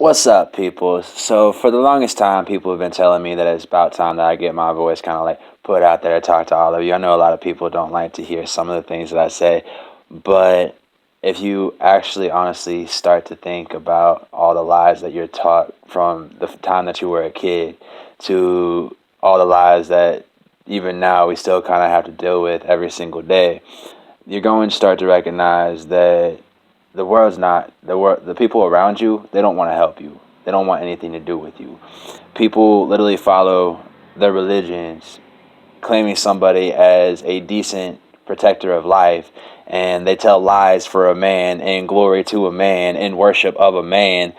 What's up, people? So, for the longest time, people have been telling me that it's about time that I get my voice kind of like put out there to talk to all of you. I know a lot of people don't like to hear some of the things that I say, but if you actually honestly start to think about all the lies that you're taught from the time that you were a kid to all the lies that even now we still kind of have to deal with every single day, you're going to start to recognize that the world's not the world. The people around you, they don't want to help you. They don't want anything to do with you. People literally follow their religions, claiming somebody as a decent protector of life, and they tell lies for a man and glory to a man and worship of a man,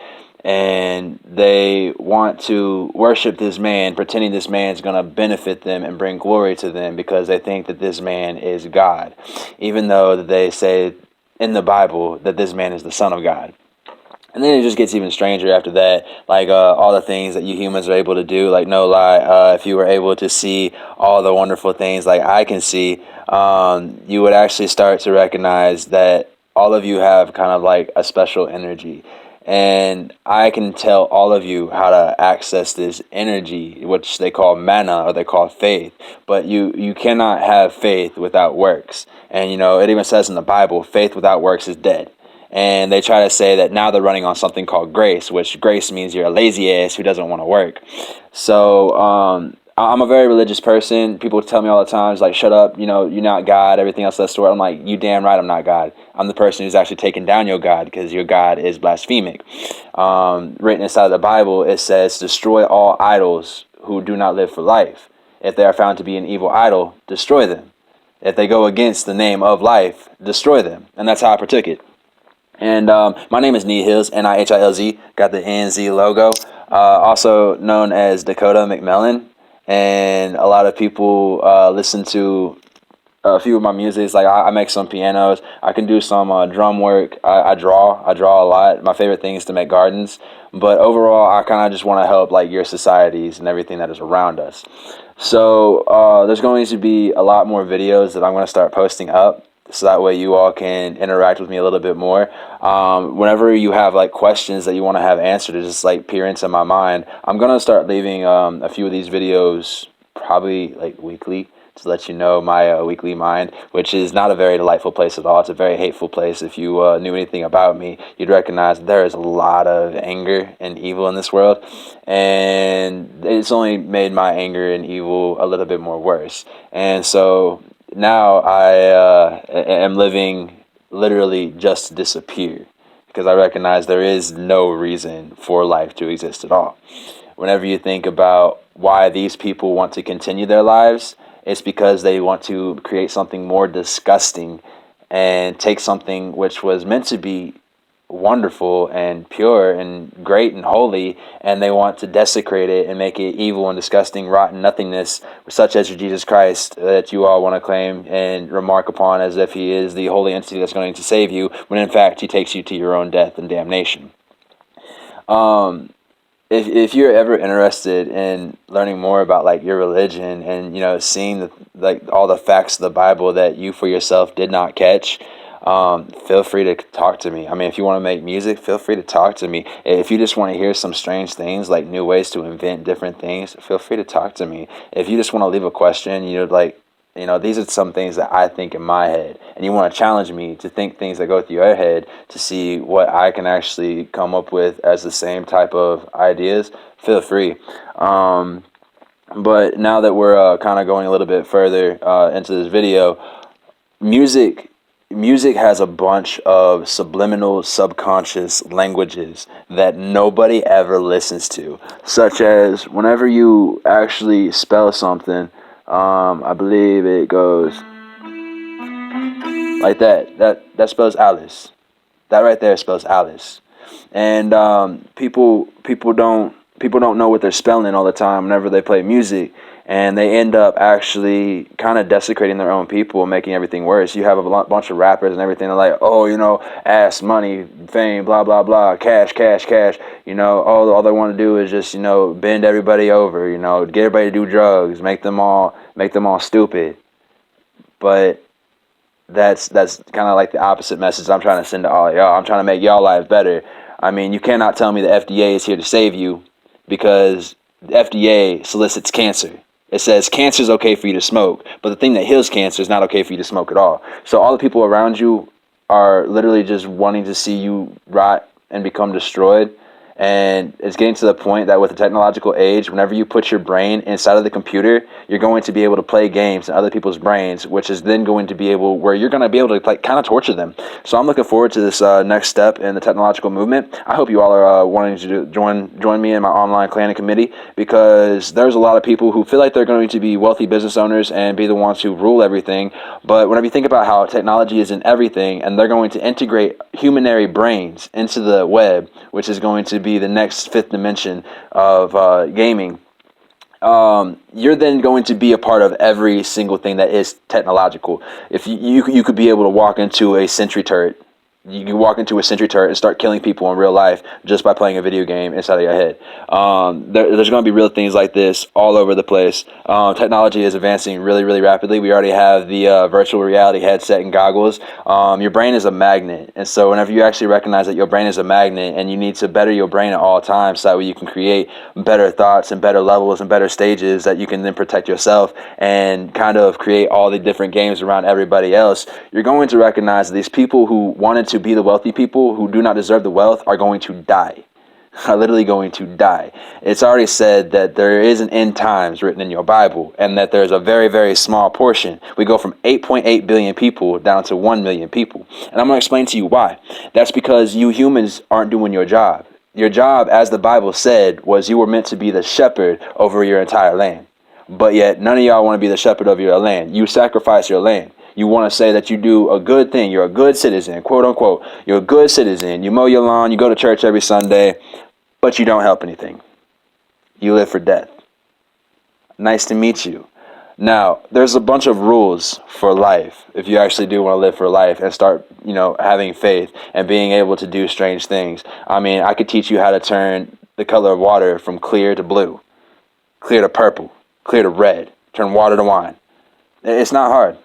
and they want to worship this man, pretending this man is going to benefit them and bring glory to them because they think that this man is God, even though they say in the Bible that this man is the Son of God. And then it just gets even stranger after that, like all the things that you humans are able to do. Like, no lie, if you were able to see all the wonderful things like I can see, you would actually start to recognize that all of you have kind of like a special energy. And I can tell all of you how to access this energy, which they call mana or they call faith. But you cannot have faith without works. And, it even says in the Bible, faith without works is dead. And they try to say that now they're running on something called grace, which grace means you're a lazy ass who doesn't want to work. So I'm a very religious person. People tell me all the time, it's like, shut up, you're not God, everything else that's the word. I'm like, you damn right I'm not God. I'm the person who's actually taken down your God because your God is blasphemic. Written inside of the Bible, it says, destroy all idols who do not live for life. If they are found to be an evil idol, destroy them. If they go against the name of life, destroy them. And that's how I partook it. And my name is Nihilz, Nihilz, got the NZ logo, also known as Dakota McMillan. And a lot of people listen to a few of my music. Like I make some pianos, I can do some drum work, I draw a lot. My favorite thing is to make gardens. But overall, I kind of just want to help like your societies and everything that is around us. So there's going to be a lot more videos that I'm going to start posting up, so that way you all can interact with me a little bit more. Whenever you have like questions that you want to have answered, just like peer into my mind, I'm gonna start leaving a few of these videos probably like weekly to let you know my weekly mind, which is not a very delightful place at all. It's a very hateful place. If you knew anything about me, you'd recognize there is a lot of anger and evil in this world, and it's only made my anger and evil a little bit more worse. And so now I am living literally just to disappear because I recognize there is no reason for life to exist at all. Whenever you think about why these people want to continue their lives, it's because they want to create something more disgusting and take something which was meant to be wonderful and pure and great and holy, and they want to desecrate it and make it evil and disgusting, rotten nothingness, such as your Jesus Christ that you all want to claim and remark upon as if he is the holy entity that's going to save you, when in fact he takes you to your own death and damnation. If you're ever interested in learning more about like your religion and seeing like all the facts of the Bible that you for yourself did not catch, feel free to talk to me. I mean, if you want to make music, feel free to talk to me. If you just want to hear some strange things, like new ways to invent different things, feel free to talk to me. If you just want to leave a question, these are some things that I think in my head, and you want to challenge me to think things that go through your head to see what I can actually come up with as the same type of ideas, feel free. But now that we're kind of going a little bit further into this video, music has a bunch of subliminal subconscious languages that nobody ever listens to, such as whenever you actually spell something, I believe it goes like that. That spells Alice. That right there spells Alice. And people don't know what they're spelling all the time whenever they play music, and they end up actually kind of desecrating their own people, making everything worse. You have a bunch of rappers and everything. They're like, oh, ass, money, fame, blah blah blah, cash, cash, cash. All they want to do is just bend everybody over. Get everybody to do drugs, make them all stupid. But that's kind of like the opposite message I'm trying to send to all of y'all. I'm trying to make y'all life better. I mean, you cannot tell me the FDA is here to save you, because the FDA solicits cancer. It says cancer is okay for you to smoke, but the thing that heals cancer is not okay for you to smoke at all. So all the people around you are literally just wanting to see you rot and become destroyed. And it's getting to the point that with the technological age, whenever you put your brain inside of the computer, you're going to be able to play games in other people's brains, which is then going to be able, where you're going to be able to like kind of torture them. So I'm looking forward to this next step in the technological movement. I hope you all are wanting to join me in my online planning committee, because there's a lot of people who feel like they're going to be wealthy business owners and be the ones who rule everything. But whenever you think about how technology is in everything, and they're going to integrate humanary brains into the web, which is going to be the next fifth dimension of gaming, you're then going to be a part of every single thing that is technological. If you could be able to walk into a sentry turret. You can walk into a sentry turret and start killing people in real life just by playing a video game inside of your head. There's going to be real things like this all over the place. Technology is advancing really, really rapidly. We already have the virtual reality headset and goggles. Your brain is a magnet. And so whenever you actually recognize that your brain is a magnet, and you need to better your brain at all times, so that way you can create better thoughts and better levels and better stages that you can then protect yourself and kind of create all the different games around everybody else, you're going to recognize that these people who wanted to be the wealthy people who do not deserve the wealth are going to die. Are literally going to die. It's already said that there is an end times written in your Bible, and that there's a very, very small portion. We go from 8.8 billion people down to 1 million people. And I'm going to explain to you why. That's because you humans aren't doing your job. Your job, as the Bible said, was you were meant to be the shepherd over your entire land. But yet none of y'all want to be the shepherd of your land. You sacrifice your land. You want to say that you do a good thing. You're a good citizen, quote unquote. You're a good citizen. You mow your lawn. You go to church every Sunday, but you don't help anything. You live for death. Nice to meet you. Now, there's a bunch of rules for life if you actually do want to live for life and start, having faith and being able to do strange things. I mean, I could teach you how to turn the color of water from clear to blue, clear to purple, clear to red, turn water to wine. It's not hard.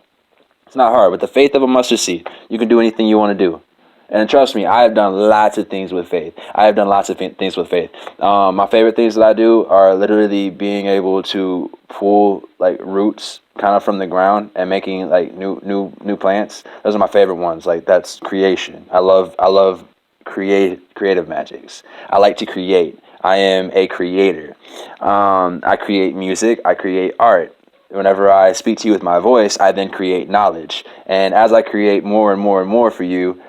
It's not hard. With the faith of a mustard seed, you can do anything you want to do. And trust me, I have done lots of things with faith. I have done lots of things with faith. My favorite things that I do are literally being able to pull like roots kind of from the ground and making like new plants. Those are my favorite ones. Like, that's creation. I love creative magics. I like to create. I am a creator. I create music. I create art. Whenever I speak to you with my voice, I then create knowledge. And as I create more and more and more for you,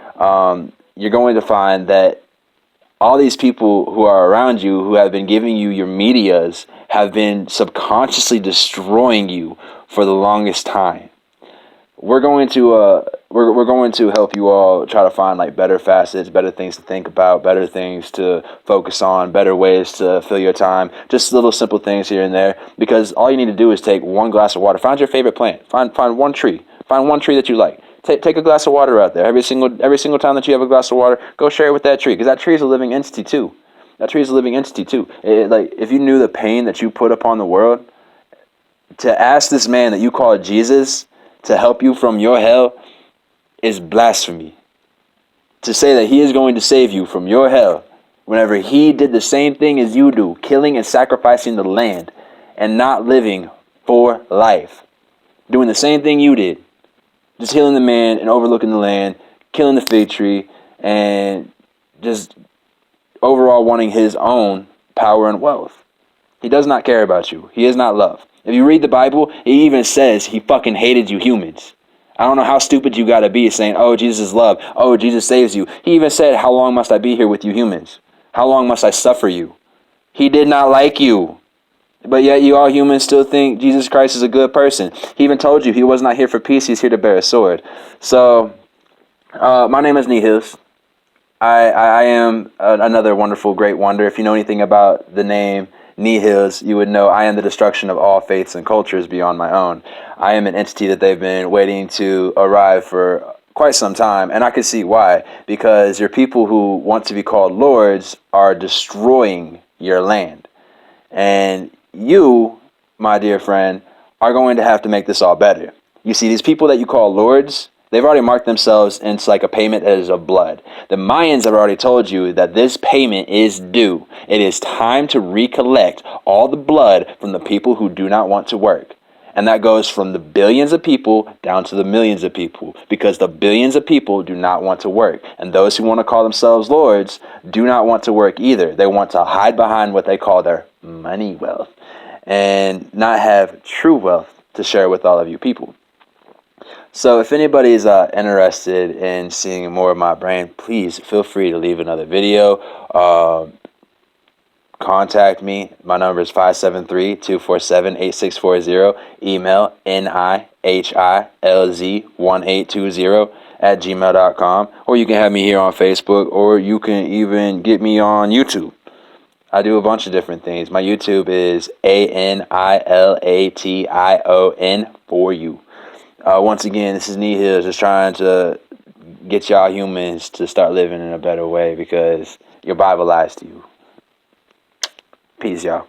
you're going to find that all these people who are around you, who have been giving you your medias, have been subconsciously destroying you for the longest time. We're going to help you all try to find like better facets, better things to think about, better things to focus on, better ways to fill your time. Just little simple things here and there. Because all you need to do is take one glass of water. Find your favorite plant. Find one tree. Find one tree that you like. Take a glass of water out there. Every single time that you have a glass of water, go share it with that tree, because that tree is a living entity too. That tree is a living entity too. Like, if you knew the pain that you put upon the world, to ask this man that you call Jesus to help you from your hell is blasphemy. To say that he is going to save you from your hell whenever he did the same thing as you do, killing and sacrificing the land and not living for life, doing the same thing you did, just healing the man and overlooking the land, killing the fig tree, and just overall wanting his own power and wealth. He does not care about you. He is not love. If you read the Bible, it even says he fucking hated you humans. I don't know how stupid you gotta be saying, oh, Jesus is love. Oh, Jesus saves you. He even said, how long must I be here with you humans? How long must I suffer you? He did not like you. But yet you all humans still think Jesus Christ is a good person. He even told you he was not here for peace. He's here to bear a sword. So, my name is Nihils. I am another wonderful, great wonder. If you know anything about the name Nihils, you would know I am the destruction of all faiths and cultures beyond my own. I am an entity that they've been waiting to arrive for quite some time, and I can see why. Because your people who want to be called lords are destroying your land. And you, my dear friend, are going to have to make this all better. You see, these people that you call lords, They've already marked themselves into like a payment that is of blood. The Mayans have already told you that this payment is due. It is time to recollect all the blood from the people who do not want to work. And that goes from the billions of people down to the millions of people, because the billions of people do not want to work. And those who want to call themselves lords do not want to work either. They want to hide behind what they call their money wealth and not have true wealth to share with all of you people. So if anybody's interested in seeing more of my brain, please feel free to leave another video. Contact me. My number is 573-247-8640. Email nihilz1820@gmail.com. Or you can have me here on Facebook, or you can even get me on YouTube. I do a bunch of different things. My YouTube is ANILATION for you. Once again, this is Nihil, just trying to get y'all humans to start living in a better way, because your Bible lies to you. Peace, y'all.